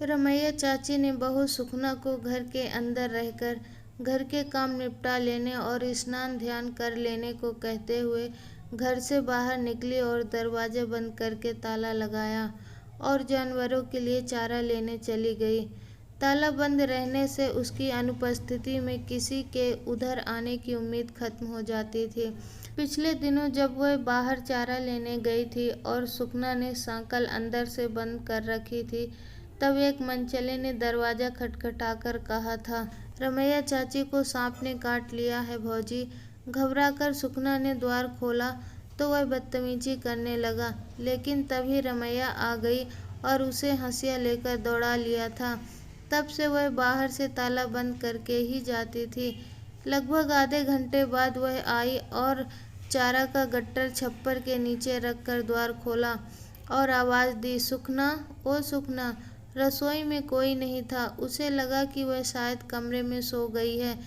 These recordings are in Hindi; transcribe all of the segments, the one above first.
रमैया चाची ने बहू सुखना को घर के अंदर रहकर घर के काम निपटा लेने और स्नान ध्यान कर लेने को कहते हुए घर से बाहर निकली और दरवाजा बंद करके ताला लगाया और जानवरों के लिए चारा लेने चली गई। ताला बंद रहने से उसकी अनुपस्थिति में किसी के उधर आने की उम्मीद खत्म हो जाती थी। पिछले दिनों जब वह बाहर चारा लेने गई थी और सुखना ने सांकल अंदर से बंद कर रखी थी, तब एक मनचले ने दरवाजा खटखटाकर कहा था, रमैया चाची को सांप ने काट लिया है भौजी। घबराकर सुखना ने द्वार खोला तो वह बदतमीजी करने लगा, लेकिन तभी रमैया आ गई और उसे हंसिया लेकर दौड़ा लिया था। तब से वह बाहर से ताला बंद करके ही जाती थी। लगभग आधे घंटे बाद वह आई और चारा का गट्टर छप्पर के नीचे रखकर द्वार खोला और आवाज़ दी, सुखना, ओ सुखना। रसोई में कोई नहीं था। उसे लगा कि वह शायद कमरे में सो गई है।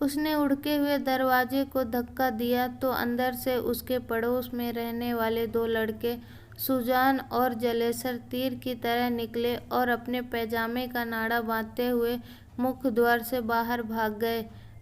उसने उड़के हुए दरवाजे को धक्का दिया तो अंदर से उसके पड़ोस में रहने वाले दो लड़के सुजान और जलेसर तीर की तरह निकले और अपने पैजामे का नाड़ा बांधते हुए मुख्य द्वार से बाहर भाग गए।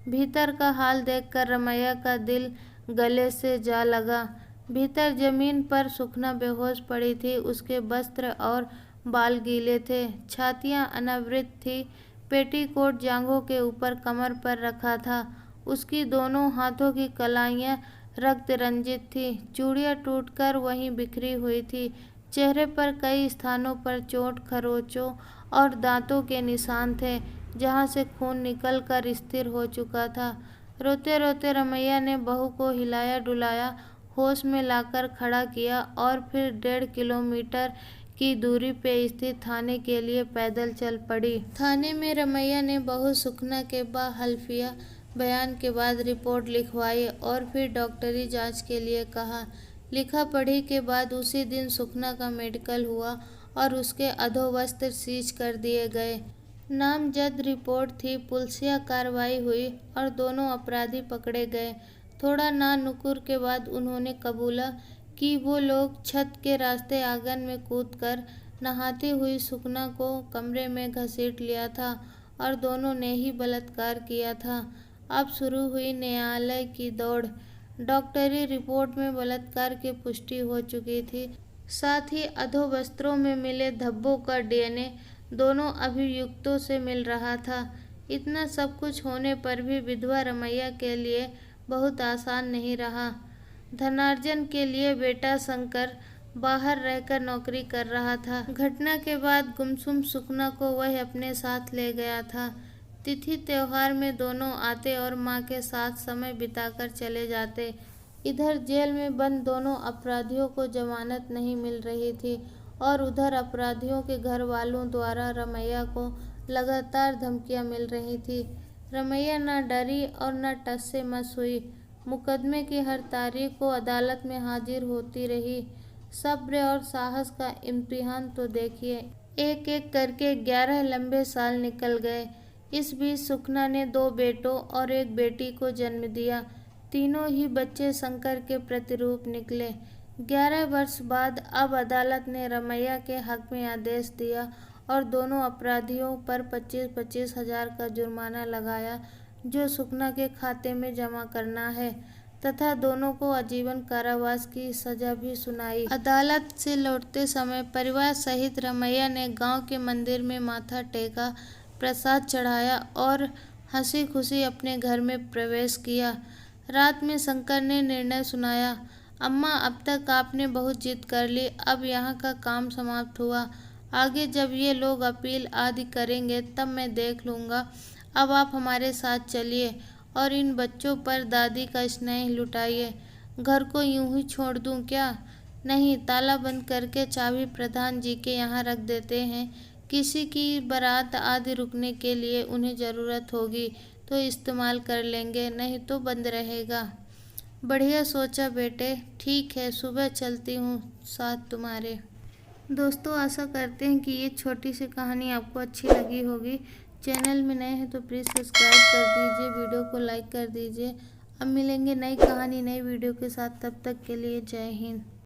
भीतर का हाल देखकर रमैया का दिल गले से जा लगा। भीतर जमीन पर सुखना बेहोश पड़ी थी। उसके वस्त्र और बाल गीले थे, छातियां अनावृत थी, पेटीकोट जांघों के ऊपर कमर पर रखा था। उसकी दोनों हाथों की कलाइयां रक्त रंजित थी, चूड़ियां टूटकर वहीं बिखरी हुई थी। चेहरे पर कई स्थानों पर चोट, खरोंचों और दांतों के निशान थे, जहां से खून निकलकर स्थिर हो चुका था। रोते रोते रमैया ने बहू को हिलाया डुलाया, होश में लाकर खड़ा किया और फिर 1.5 किलोमीटर की दूरी पे स्थित थाने के लिए पैदल चल पड़ी। थाने में रमैया ने बहू सुखना के हल्फिया बयान के बाद रिपोर्ट लिखवाई और फिर डॉक्टरी जांच के लिए कहा। लिखा पढ़ी के बाद उसी दिन सुखना का मेडिकल हुआ और उसके अधोवस्त्र सीज कर दिए गए। नामजद रिपोर्ट थी। पुलिसिया कार्रवाई हुई और दोनों अपराधी पकड़े गए। थोड़ा ना नुकुर के बाद उन्होंने कबूला कि वो लोग छत के रास्ते आंगन में कूदकर नहाती हुई सुखना को कमरे में घसीट लिया था और दोनों ने ही बलात्कार किया था। अब शुरू हुई न्यायालय की दौड़। डॉक्टरी रिपोर्ट में बलात्कार की पुष्टि हो चुकी थी। साथ ही अधोवस्त्रों में मिले धब्बों का डीएनए दोनों अभियुक्तों से मिल रहा था। इतना सब कुछ होने पर भी विधवा रमैया के लिए बहुत आसान नहीं रहा। धनार्जन के लिए बेटा शंकर बाहर रहकर नौकरी कर रहा था। घटना के बाद गुमसुम सुखना को वह अपने साथ ले गया था। तिथि त्योहार में दोनों आते और मां के साथ समय बिताकर चले जाते। इधर जेल में बंद दोनों अपराधियों को जमानत नहीं मिल रही थी और उधर अपराधियों के घर वालों द्वारा रमैया को लगातार धमकियां मिल रही थी। रमैया न डरी और न टस से मस हुई। मुकदमे की हर तारीख को अदालत में हाजिर होती रही। सब्र और साहस का इम्तिहान तो देखिए। एक एक करके 11 लंबे साल निकल गए। इस बीच सुखना ने 2 बेटों और 1 बेटी को जन्म दिया। तीनों ही बच्चे शंकर के प्रतिरूप निकले। 11 वर्ष बाद अब अदालत ने रमैया के हक में आदेश दिया और दोनों अपराधियों पर 25-25 हजार का जुर्माना लगाया, जो सुखना के खाते में जमा करना है, तथा दोनों को आजीवन कारावास की सजा भी सुनाई। अदालत से लौटते समय परिवार सहित रमैया ने गांव के मंदिर में माथा टेका, प्रसाद चढ़ाया और हंसी खुशी अपने घर में प्रवेश किया। रात में शंकर ने निर्णय सुनाया, अम्मा, अब तक आपने बहुत जिद कर ली, अब यहाँ का काम समाप्त हुआ। आगे जब ये लोग अपील आदि करेंगे तब मैं देख लूँगा। अब आप हमारे साथ चलिए और इन बच्चों पर दादी का स्नेह लुटाइए। घर को यूं ही छोड़ दूं क्या? नहीं, ताला बंद करके चाबी प्रधान जी के यहाँ रख देते हैं। किसी की बारात आदि रुकने के लिए उन्हें ज़रूरत होगी तो इस्तेमाल कर लेंगे, नहीं तो बंद रहेगा। बढ़िया सोचा बेटे। ठीक है, सुबह चलती हूँ साथ तुम्हारे। दोस्तों, आशा करते हैं कि ये छोटी सी कहानी आपको अच्छी लगी होगी। चैनल में नए हैं तो प्लीज़ सब्सक्राइब कर दीजिए, वीडियो को लाइक कर दीजिए। अब मिलेंगे नई कहानी नई वीडियो के साथ, तब तक के लिए जय हिंद।